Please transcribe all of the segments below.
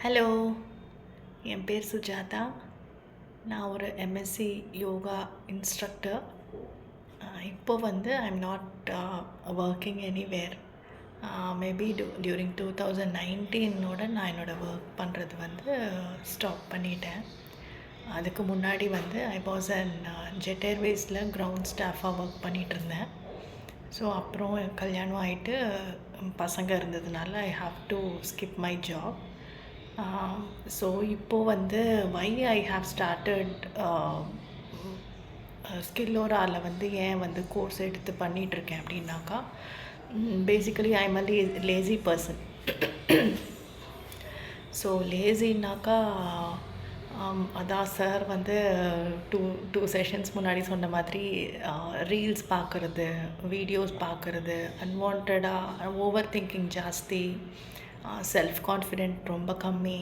Hello, என் பேர் சுஜாதா. நான் ஒரு எம்எஸ்சி யோகா இன்ஸ்ட்ரக்டர். இப்போ வந்து I'm not working anywhere. Maybe during 2019 நான் என்னோடய ஒர்க் பண்ணுறது வந்து ஸ்டாப் பண்ணிட்டேன். அதுக்கு முன்னாடி வந்து ஐ வாஸ் அன் ஜெட் ஏர்வேஸில் கிரவுண்ட் ஸ்டாஃபாக ஒர்க் பண்ணிகிட்ருந்தேன். ஸோ அப்புறம் கல்யாணம் ஆகிட்டு பசங்க இருந்ததுனால I have to skip my job. So இப்போது வந்து வை ஐ ஹாவ் ஸ்டார்டட் ஸ்கில்லோராவில் வந்து ஏன் வந்து கோர்ஸ் எடுத்து பண்ணிகிட்ருக்கேன் அப்படின்னாக்கா, basically I am a lazy person. So லேசின்னாக்கா அதான் சார் வந்து டூ செஷன்ஸ் முன்னாடி சொன்ன மாதிரி ரீல்ஸ் பார்க்குறது, வீடியோஸ் பார்க்குறது, அன்வான்டாக ஓவர் திங்கிங் ஜாஸ்தி, செல்ஃப் கான்ஃபிடென்ட் ரொம்ப கம்மி.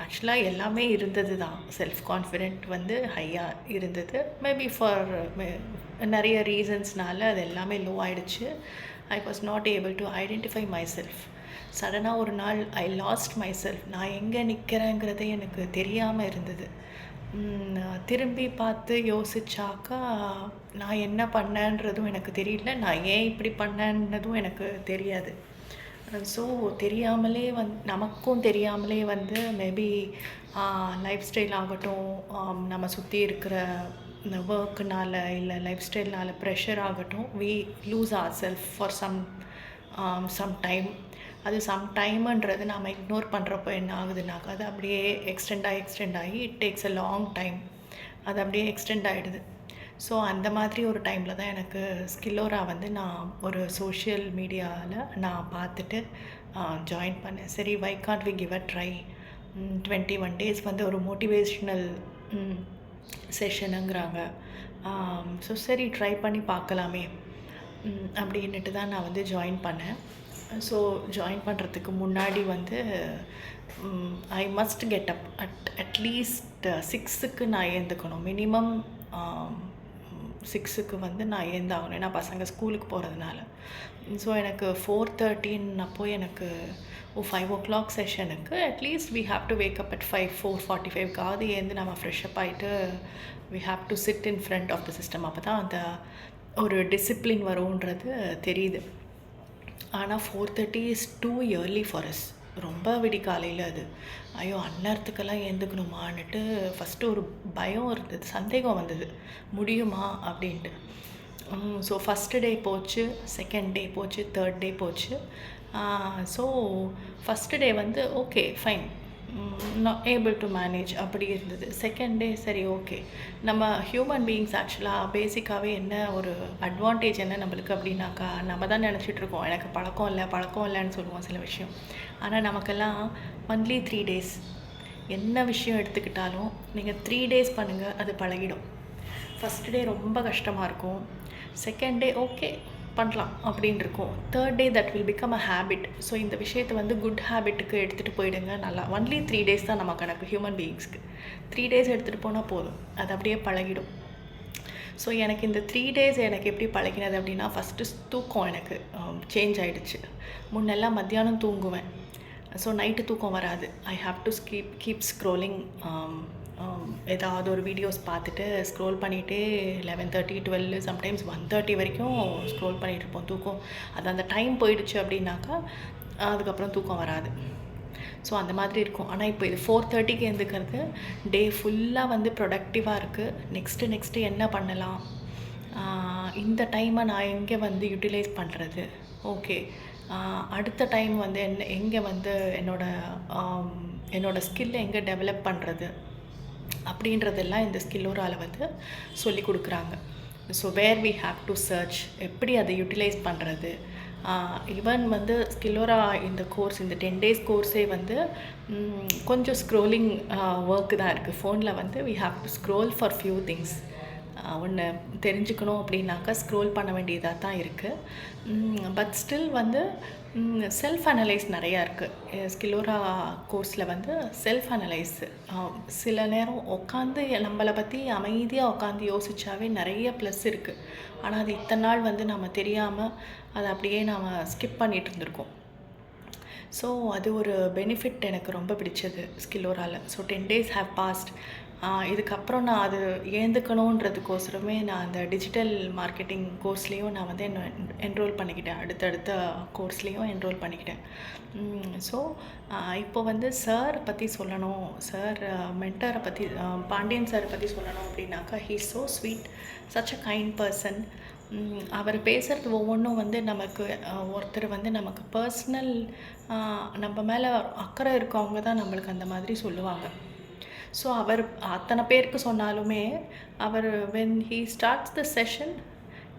ஆக்சுவலாக எல்லாமே இருந்தது தான். செல்ஃப் கான்ஃபிடென்ட் வந்து ஹையாக இருந்தது. மேபி ஃபார் நிறைய ரீசன்ஸ்னால அது எல்லாமே லோ ஆகிடுச்சு. I was not able to identify my self. சடனாக ஒரு நாள் ஐ லாஸ்ட் மை செல்ஃப். நான் எங்கே நிற்கிறேங்கிறதே எனக்கு தெரியாமல் இருந்தது. திரும்பி பார்த்து யோசிச்சாக்கா நான் என்ன பண்ணேன்றதும் எனக்கு தெரியல, நான் ஏன் இப்படி பண்ணேன்னதும் எனக்கு தெரியாது. ஸோ தெரியாமலே நமக்கும் தெரியாமலே வந்து மேபி லைஃப் ஸ்டைல் ஆகட்டும், நம்ம சுற்றி இருக்கிற இந்த ஒர்க்குனால் இல்லை லைஃப் ஸ்டைல்னால் ப்ரெஷர் ஆகட்டும், we lose our self for some time. அது சம் டைமுன்றது நாம் இக்னோர் பண்ணுறப்போ என்ன ஆகுதுனாக்கா அது அப்படியே எக்ஸ்டெண்ட் ஆகி it takes a long time. அது அப்படியே எக்ஸ்டெண்ட் ஆகிடுது. ஸோ அந்த மாதிரி ஒரு டைமில் தான் எனக்கு ஸ்கில்லோரா வந்து நான் ஒரு சோஷியல் மீடியாவில் நான் பார்த்துட்டு ஜாயின் பண்ணேன். சரி, why can't we give a try. 21 days வந்து ஒரு மோட்டிவேஷ்னல் செஷனுங்கிறாங்க. ஸோ சரி, ட்ரை பண்ணி பார்க்கலாமே அப்படின்ட்டு தான் நான் வந்து ஜாயின் பண்ணேன். ஸோ ஜாயின் பண்ணுறதுக்கு முன்னாடி வந்து I must get up at least 6க்கு நான் எழுந்துக்கணும். மினிமம் 6க்கு வந்து நான் எழுந்தாகணும், ஏன்னா பசங்க ஸ்கூலுக்கு போகிறதுனால. ஸோ எனக்கு 4:13 அப்போ எனக்கு 5 o'clock செஷனுக்கு at least we have to wake up at 4:45க்காவது எழுந்து நம்ம ஃப்ரெஷ்அப் ஆகிட்டு we have to sit in front of the system. அப்போ தான் அந்த ஒரு டிசிப்ளின் வரும்ன்றது தெரியுது. ஆனால் 4:30 is too early for us. ரொம்ப விடிகாலையில் அது. ஐயோ, அந்நேரத்துக்கெல்லாம் எழுந்துக்கணுமான்னுட்டு ஃபஸ்ட்டு ஒரு பயம் இருந்தது, சந்தேகம் வந்தது, முடியுமா அப்படின்ட்டு. ஸோ ஃபஸ்ட்டு டே போச்சு, செகண்ட் டே போச்சு, தேர்ட் டே போச்சு. ஸோ ஃபஸ்ட்டு டே வந்து okay fine, not able to manage அப்படி இருந்தது. செகண்ட் டே சரி ஓகே. நம்ம ஹியூமன் பீயிங்ஸ் ஆக்சுவலாக பேசிக்காகவே என்ன ஒரு அட்வான்டேஜ் என்ன நம்மளுக்கு அப்படின்னாக்கா, நம்ம தான் நினச்சிட்ருக்கோம் எனக்கு பழக்கம் இல்லைன்னு சொல்லுவோம் சில விஷயம். ஆனால் நமக்கெல்லாம் ஒன்லி 3 days. என்ன விஷயம் எடுத்துக்கிட்டாலும் நீங்கள் 3 days பண்ணுங்கள், அது பழகிடும். ஃபஸ்ட் டே ரொம்ப கஷ்டமாக இருக்கும், செகண்ட் டே ஓகே பண்ணலாம் அப்படின்னு இருக்கும், third day that will become a habit. So இந்த விஷயத்தை வந்து குட் ஹேபிட்டுக்கு எடுத்துகிட்டு போயிடுங்க. நல்லா ஒன்லி 3 days தான் நம்ம கணக்கு ஹியூமன் பீயிங்ஸ்க்கு. 3 days எடுத்துகிட்டு போனால் போதும், அது அப்படியே பழகிடும். ஸோ எனக்கு இந்த 3 days எனக்கு எப்படி பழகினது அப்படின்னா, ஃபஸ்ட்டு தூக்கம் எனக்கு சேஞ்ச் ஆகிடுச்சு. முன்னெல்லாம் மத்தியானம் தூங்குவேன், ஸோ நைட்டு தூக்கம் வராது. ஐ ஹாவ் டு கீப் ஸ்க்ரோலிங். ஏதாவது ஒரு வீடியோஸ் பார்த்துட்டு ஸ்க்ரோல் பண்ணிகிட்டே 11:30, 12, சம்டைம்ஸ் 1:30 வரைக்கும் ஸ்க்ரோல் பண்ணிகிட்ருப்போம். தூக்கம் அது அந்த டைம் போயிடுச்சு அப்படின்னாக்கா அதுக்கப்புறம் தூக்கம் வராது. ஸோ அந்த மாதிரி இருக்கும். ஆனால் இப்போ இது 4:30க்கு எழுந்துக்கிறது டே ஃபுல்லாக வந்து ப்ரொடக்டிவாக இருக்குது. நெக்ஸ்ட்டு என்ன பண்ணலாம், இந்த டைமை நான் எங்கே வந்து யூட்டிலைஸ் பண்ணுறது, ஓகே அடுத்த டைம் வந்து எங்கே வந்து என்னோடய ஸ்கில்லை எங்கே டெவலப் பண்ணுறது அப்படின்றதெல்லாம் இந்த ஸ்கில்லோரால் வந்து சொல்லி கொடுக்குறாங்க. So where we have to search, எப்படி அதை யூட்டிலைஸ் பண்ணுறது. ஈவன் வந்து ஸ்கில்லோரா இந்த கோர்ஸ், இந்த 10 days கோர்ஸே வந்து கொஞ்சம் ஸ்க்ரோலிங் ஒர்க்கு தான் இருக்குது. ஃபோனில் வந்து we have to scroll for few things. ஒன்று தெரிஞ்சுக்கணும் அப்படின்னாக்கா ஸ்க்ரோல் பண்ண வேண்டியதாக தான் இருக்குது. பட் ஸ்டில் வந்து செல்ஃப் அனலைஸ் நிறையா இருக்குது. ஸ்கில்லோரா கோர்ஸில் வந்து செல்ஃப் அனலைஸ், சில நேரம் உட்காந்து நம்மளை பற்றி அமைதியாக உட்காந்து யோசித்தாவே நிறைய ப்ளஸ் இருக்குது. ஆனால் அது இத்தனை நாள் வந்து நம்ம தெரியாமல் அதை அப்படியே நாம் ஸ்கிப் பண்ணிகிட்டு இருந்திருக்கோம். ஸோ அது ஒரு பெனிஃபிட் எனக்கு ரொம்ப பிடிச்சது ஸ்கில்லோரால. So 10 days have passed. இதுக்கப்புறம் நான் அது ஏந்துக்கணுன்றதுக்கோசரமே நான் அந்த டிஜிட்டல் மார்க்கெட்டிங் கோர்ஸ்லேயும் நான் வந்து என்ன என்ரோல் பண்ணிக்கிட்டேன். அடுத்தடுத்த கோர்ஸ்லேயும் என்ரோல் பண்ணிக்கிட்டேன். ஸோ இப்போ வந்து சார் பற்றி சொல்லணும், சார் மென்டரை பற்றி, பாண்டியன் சாரை பற்றி சொல்லணும் அப்படின்னாக்கா, he is so sweet, such a kind person. அவர் பேசுகிறது ஒவ்வொன்றும் வந்து நமக்கு ஒருத்தர் வந்து நமக்கு பர்சனல் நம்ம மேலே அக்கறை இருக்கவங்க தான் நம்மளுக்கு அந்த மாதிரி சொல்லுவாங்க. ஸோ அவர் அத்தனை பேருக்கு சொன்னாலுமே அவர் when he starts the session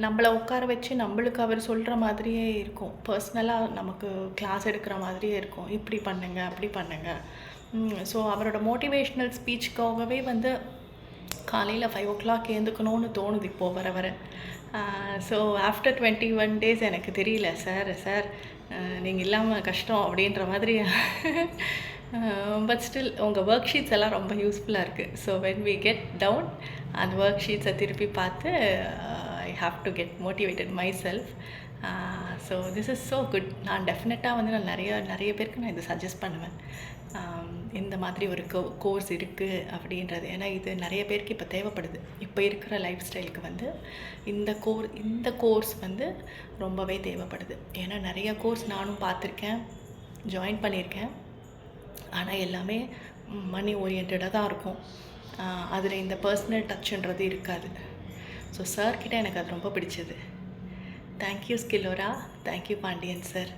நம்மளை உட்கார வச்சு நம்மளுக்கு அவர் சொல்கிற மாதிரியே இருக்கும். பர்சனலாக நமக்கு கிளாஸ் எடுக்கிற மாதிரியே இருக்கும். இப்படி பண்ணுங்க, அப்படி பண்ணுங்க. ஸோ அவரோட மோட்டிவேஷ்னல் ஸ்பீச்சுக்காகவே வந்து காலையில் 5 o'clock ஏந்துக்கணும்னு தோணுது இப்போது வர வர. ஸோ ஆஃப்டர் 21 days எனக்கு தெரியல, சார் நீங்கள் இல்லாமல் கஷ்டம் அப்படின்ற மாதிரி. பட் ஸ்டில் உங்கள் ஒர்க் ஷீட்ஸ் எல்லாம் ரொம்ப யூஸ்ஃபுல்லாக இருக்குது. So when we get down அந்த ஒர்க் ஷீட்ஸை திருப்பி பார்த்து I have to get motivated my self. So this is so good. நான் டெஃபினட்டாக வந்து நான் நிறைய பேருக்கு நான் இதை சஜஸ்ட் பண்ணுவேன். இந்த மாதிரி ஒரு கோர்ஸ் இருக்குது அப்படின்றது. ஏன்னா இது நிறைய பேருக்கு இப்போ தேவைப்படுது. இப்போ இருக்கிற லைஃப் ஸ்டைலுக்கு வந்து இந்த கோர்ஸ் வந்து ரொம்பவே தேவைப்படுது. ஏன்னா நிறைய கோர்ஸ் நானும் பார்த்துருக்கேன், ஜாயின் பண்ணியிருக்கேன். ஆனால் எல்லாமே மணி ஓரியன்டாக தான் இருக்கும். அதில் இந்த பர்சனல் டச்சுன்றது இருக்காது. ஸோ சார்கிட்ட எனக்கு அது ரொம்ப பிடிச்சது. Thank you Skillora, thank you Pandian sir.